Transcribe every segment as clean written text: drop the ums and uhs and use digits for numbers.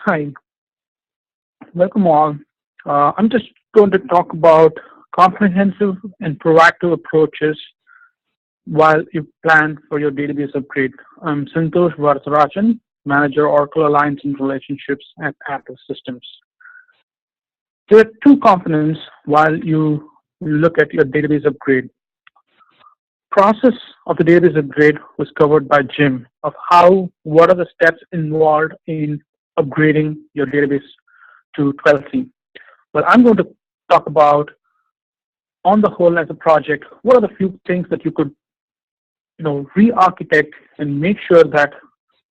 Hi, welcome all. I'm just going to talk about comprehensive and proactive approaches while you plan for your database upgrade. I'm Santhosh Varadarajan, Manager Oracle Alliance and Relationships at Atlas Systems. There are two components while you look at your database upgrade. Process of the database upgrade was covered by Jim of what are the steps involved in upgrading your database to 12c. Well, I'm going to talk about on the whole as a project, what are the few things that you could, re-architect and make sure that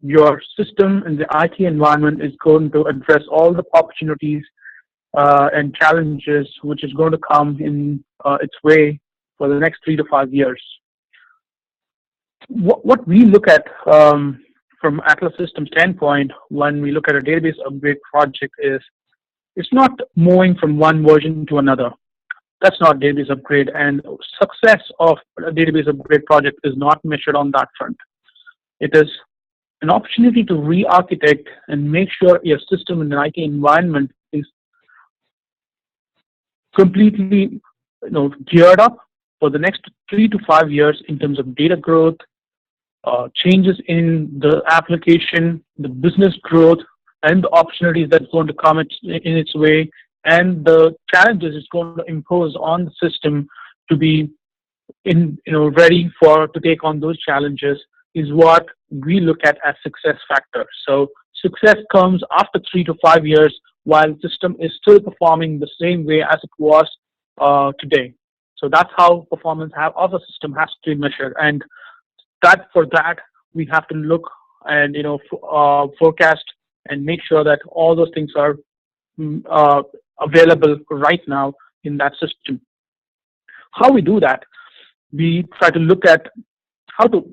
your system and the IT environment is going to address all the opportunities and challenges which is going to come in its way for the next 3 to 5 years. What we look at from Atlas Systems standpoint when we look at a database upgrade project is it's not moving from one version to another. That's not database upgrade, and success of a database upgrade project is not measured on that front. It is an opportunity to re-architect and make sure your system and IT environment is completely geared up for the next 3 to 5 years in terms of data growth, changes in the application, the business growth, and the opportunities that's going to come in its way, and the challenges it's going to impose on the system to be ready to take on those challenges is what we look at as success factor. So success comes after 3 to 5 years while the system is still performing the same way as it was today. So that's how performance of the system has to be measured, and for that we have to look and forecast and make sure that all those things are available right now in that system. How we do that, we try to look at how to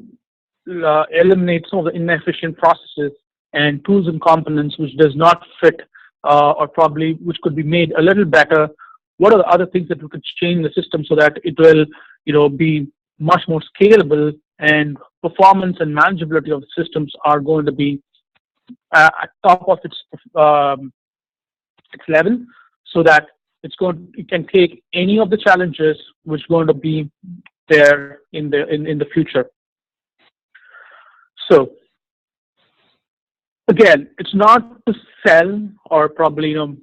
eliminate some of the inefficient processes and tools and components which does not fit or probably which could be made a little better. What are the other things that we could change in the system so that it will be much more scalable, and performance and manageability of the systems are going to be at top of its level, so that it can take any of the challenges which are going to be there in the future. So again, it's not to sell or probably to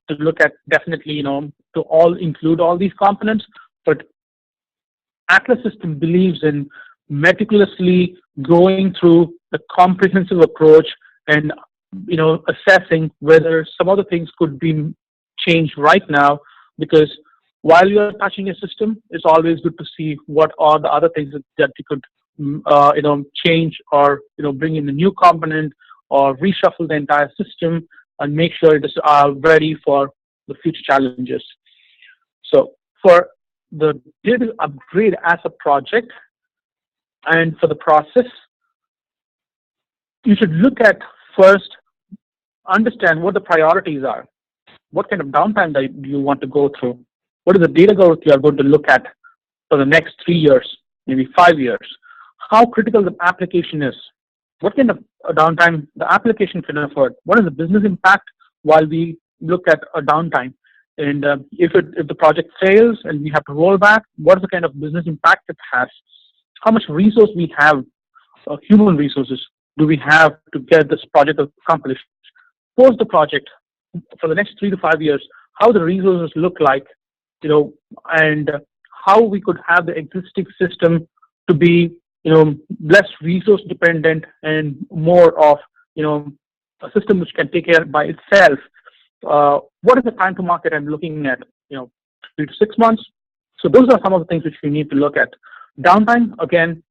look at definitely to all include all these components, but Atlas System believes in meticulously going through a comprehensive approach and assessing whether some of the things could be changed right now, because while you're touching a system, it's always good to see what are the other things that you could change or bring in a new component or reshuffle the entire system and make sure it is ready for the future challenges. So for the data upgrade as a project and for the process, you should look at first, understand what the priorities are. What kind of downtime do you want to go through? What is the data growth you are going to look at for the next 3 years, maybe 5 years? How critical the application is? What kind of downtime the application can afford? What is the business impact while we look at a downtime? And if the project fails and we have to roll back, what is the kind of business impact it has? How much resource we have, human resources, do we have to get this project accomplished? Post the project for the next 3 to 5 years, how the resources look like, and how we could have the existing system to be, less resource dependent and more of, a system which can take care by itself. What is the time to market I'm looking at? 3 to 6 months. So those are some of the things which we need to look at. Downtime, again,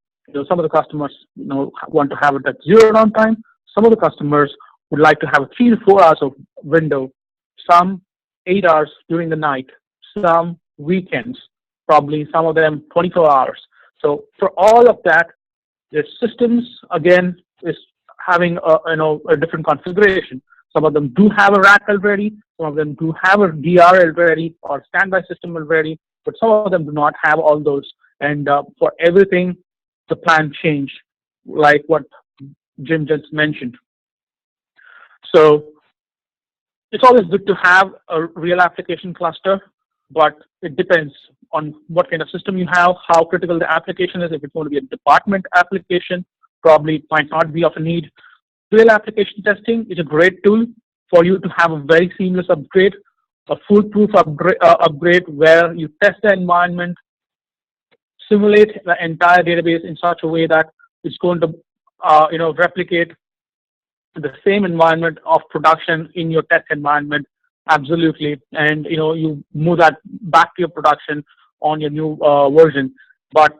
some of the customers want to have it at zero downtime. Some of the customers would like to have a 3 to 4 hours of window. Some 8 hours during the night. Some weekends. Probably some of them 24 hours. So for all of that, the systems again is having a different configuration. Some of them do have a rack already. Some of them do have a DR already or standby system already, but some of them do not have all those. And for everything, the plan change, like what Jim just mentioned. So it's always good to have a real application cluster, but it depends on what kind of system you have, how critical the application is. If it's going to be a department application, probably it might not be of a need. Real application testing is a great tool for you to have a very seamless upgrade, a foolproof upgrade where you test the environment, simulate the entire database in such a way that it's going to replicate the same environment of production in your test environment. Absolutely. And you move that back to your production on your new version. But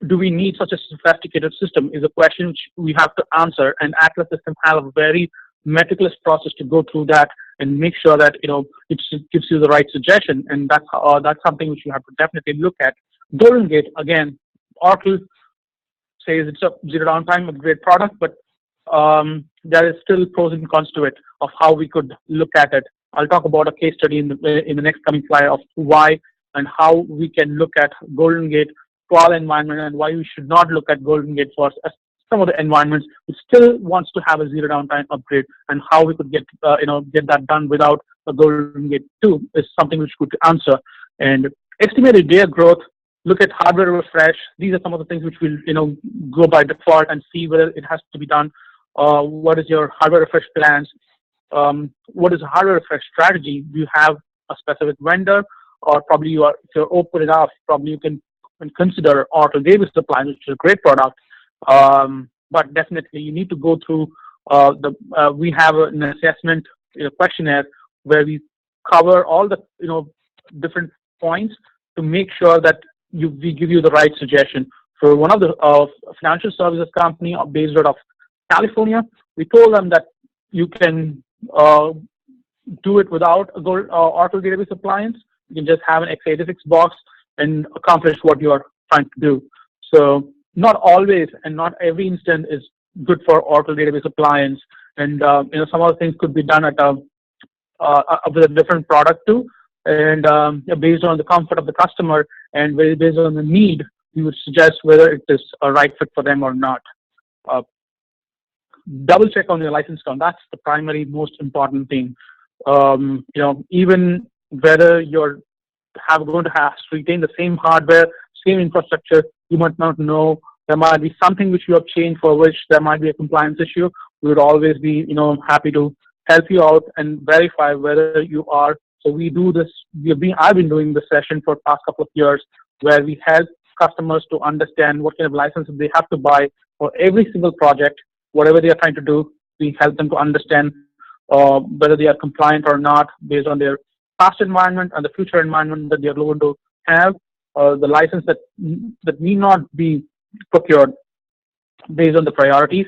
do we need such a sophisticated system is a question which we have to answer, and Atlas system have a very meticulous process to go through that and make sure that it gives you the right suggestion, and that's something which you have to definitely look at. Golden Gate, again, Oracle says it's a zero downtime, a great product, but there is still pros and cons to it of how we could look at it. I'll talk about a case study in the next coming slide of why and how we can look at Golden Gate qual environment and why we should not look at Golden Gate for some of the environments which still wants to have a zero downtime upgrade, and how we could get that done without a Golden Gate 2 is something which we could answer. And estimated data growth, look at hardware refresh. These are some of the things which will go by default and see whether it has to be done. What is your hardware refresh plans? What is a hardware refresh strategy? Do you have a specific vendor, or probably if you're open enough, probably you can consider Oracle Database Appliance, which is a great product. But definitely you need to go through we have an assessment questionnaire where we cover all the different points to make sure that we give you the right suggestion. For one of the financial services company based out of California, we told them that you can do it without a Oracle Database Appliance. You can just have an x86 box and accomplish what you are trying to do. So not always and not every instant is good for Oracle Database Appliance, and some of the things could be done at with a different product too, and based on the comfort of the customer and based on the need, we would suggest whether it is a right fit for them or not. Double check on your license count. That's the primary most important thing. Even whether you're going to have to retain the same hardware, same infrastructure, you might not know. There might be something which you have changed for which there might be a compliance issue. We would always be, happy to help you out and verify whether you are. So we do this. I've been doing this session for the past couple of years, where we help customers to understand what kind of licenses they have to buy for every single project, whatever they are trying to do. We help them to understand whether they are compliant or not based on their past environment and the future environment that they are going to have. The license that need not be procured based on the priorities.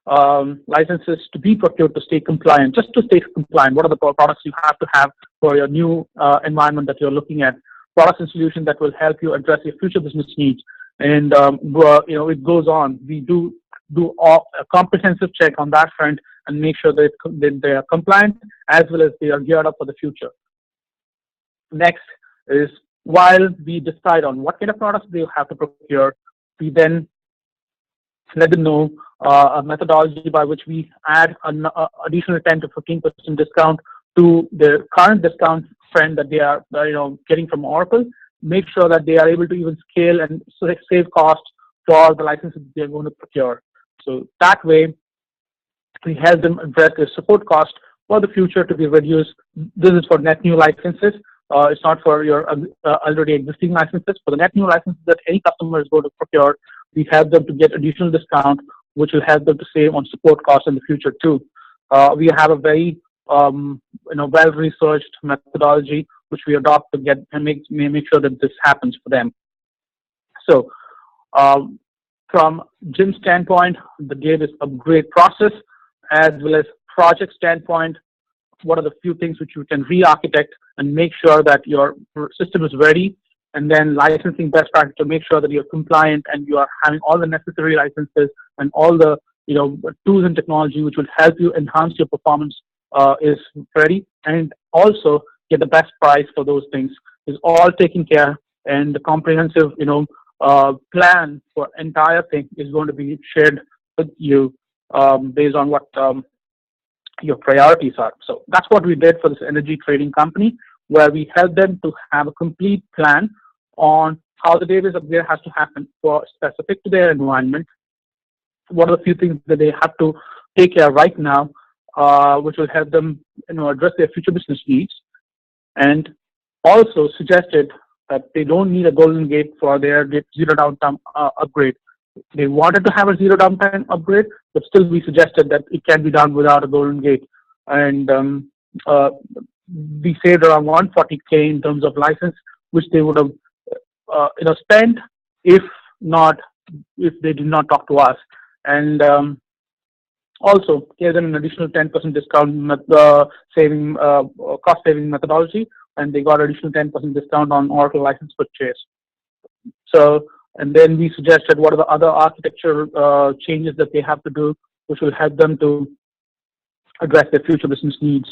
Licenses to be procured to stay compliant, just to stay compliant. What are the products you have to have for your new environment that you're looking at? Products and solutions that will help you address your future business needs. And it goes on. We do a comprehensive check on that front and make sure that they are compliant as well as they are geared up for the future. Next is, while we decide on what kind of products they have to procure, we then let them know a methodology by which we add an additional 10 to 15% discount to their current discount trend that they are getting from Oracle. Make sure that they are able to even scale and save cost for the licenses they're going to procure. So that way, we help them address their support cost for the future to be reduced. This is for net new licenses. It's not for your already existing licenses. For the net new licenses that any customer is going to procure, we help them to get additional discount, which will help them to save on support costs in the future too. We have a very well-researched methodology which we adopt to get and make sure that this happens for them. So, from Jim's standpoint, the database upgrade process, as well as project standpoint, what are the few things which you can re-architect and make sure that your system is ready, and then licensing best practice to make sure that you're compliant and you are having all the necessary licenses and all the tools and technology which will help you enhance your performance is ready, and also get the best price for those things is all taken care, and the comprehensive plan for entire thing is going to be shared with you based on what your priorities are. So that's what we did for this energy trading company, where we helped them to have a complete plan on how the database upgrade has to happen for specific to their environment. What are the few things that they have to take care right now, which will help them, address their future business needs, and also suggested that they don't need a golden gate for their zero downtime upgrade. They wanted to have a zero downtime upgrade, but still we suggested that it can be done without a golden gate. And uh, we saved around 140K in terms of license, which they would have, spent if not, if they did not talk to us. And also gave them an additional 10% discount saving cost saving methodology, and they got additional 10% discount on Oracle license purchase. So, and then we suggested what are the other architecture changes that they have to do, which will help them to address their future business needs.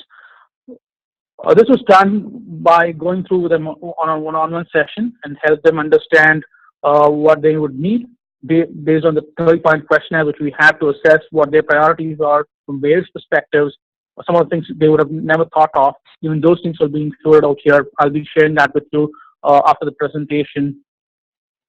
This was done by going through with them on a one-on-one session and help them understand what they would need based on the 30-point questionnaire, which we have to assess what their priorities are from various perspectives. Some of the things they would have never thought of, even those things are being included out here. I'll be sharing that with you after the presentation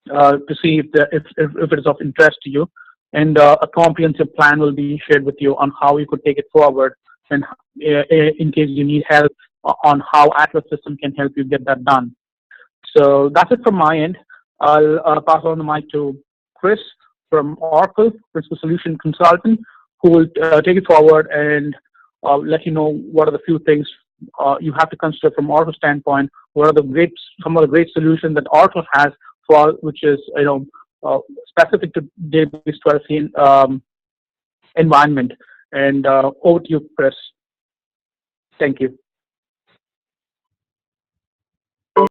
to see if it is of interest to you. And a comprehensive plan will be shared with you on how you could take it forward, and in case you need help on how Atlas System can help you get that done. So that's it from my end. I'll pass on the mic to Chris from Oracle, Principal Solution Consultant, who will take it forward and let you know what are the few things you have to consider from Oracle standpoint. What are some of the great solutions that Oracle has for, which is specific to database 12c environment. And over to you, Chris. Thank you.